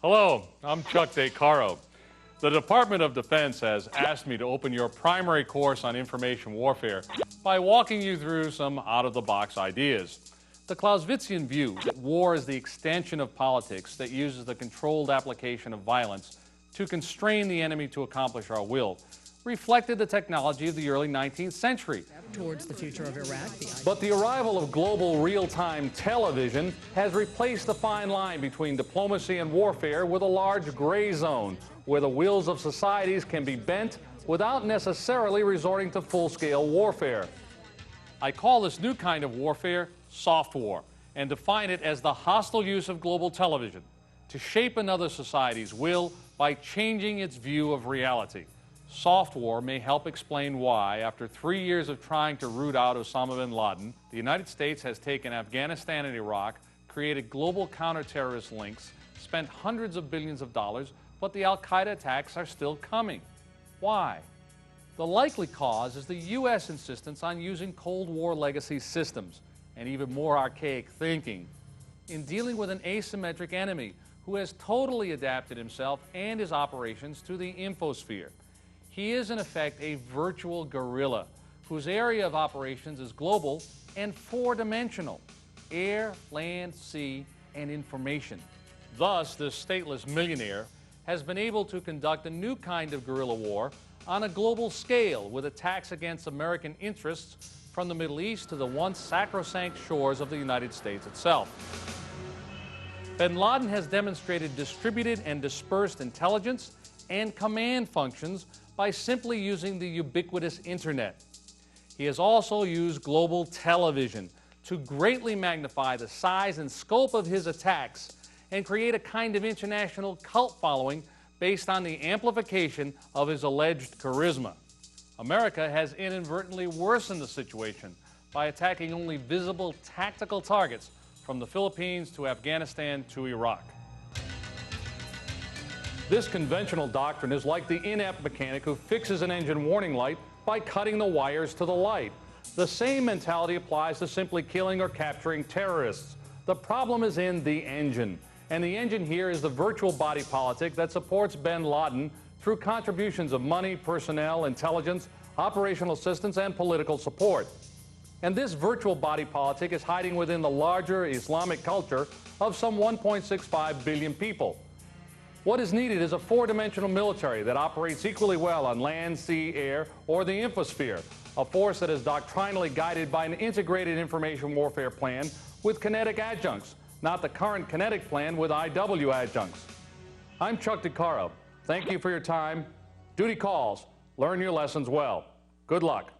Hello, I'm Chuck DeCaro. The Department of Defense has asked me to open your primary course on information warfare by walking you through some out-of-the-box ideas. The Clausewitzian view that war is the extension of politics that uses the controlled application of violence to constrain the enemy to accomplish our will reflected the technology of the early 19th century. Towards the future of Iraq. But the arrival of global real-time television has replaced the fine line between diplomacy and warfare with a large gray zone where the wills of societies can be bent without necessarily resorting to full-scale warfare. I call this new kind of warfare soft war and define it as the hostile use of global television to shape another society's will by changing its view of reality. Soft war may help explain why, after 3 years of trying to root out Osama bin Laden, the United States has taken Afghanistan and Iraq, created global counter-terrorist links, spent hundreds of billions of dollars, but the al-Qaeda attacks are still coming. Why? The likely cause is the U.S. insistence on using Cold War legacy systems and even more archaic thinking in dealing with an asymmetric enemy who has totally adapted himself and his operations to the infosphere. He is, in effect, a virtual guerrilla whose area of operations is global and four-dimensional: air, land, sea, and information. Thus, this stateless millionaire has been able to conduct a new kind of guerrilla war on a global scale with attacks against American interests from the Middle East to the once sacrosanct shores of the United States itself. Bin Laden has demonstrated distributed and dispersed intelligence and command functions by simply using the ubiquitous internet. He has also used global television to greatly magnify the size and scope of his attacks and create a kind of international cult following based on the amplification of his alleged charisma. America has inadvertently worsened the situation by attacking only visible tactical targets from the Philippines to Afghanistan to Iraq. This conventional doctrine is like the inept mechanic who fixes an engine warning light by cutting the wires to the light. The same mentality applies to simply killing or capturing terrorists. The problem is in the engine, and the engine here is the virtual body politic that supports bin Laden through contributions of money, personnel, intelligence, operational assistance, and political support. And this virtual body politic is hiding within the larger Islamic culture of some 1.65 billion people. What is needed is a four-dimensional military that operates equally well on land, sea, air, or the infosphere, a force that is doctrinally guided by an integrated information warfare plan with kinetic adjuncts, not the current kinetic plan with IW adjuncts. I'm Chuck DeCaro. Thank you for your time. Duty calls. Learn your lessons well. Good luck.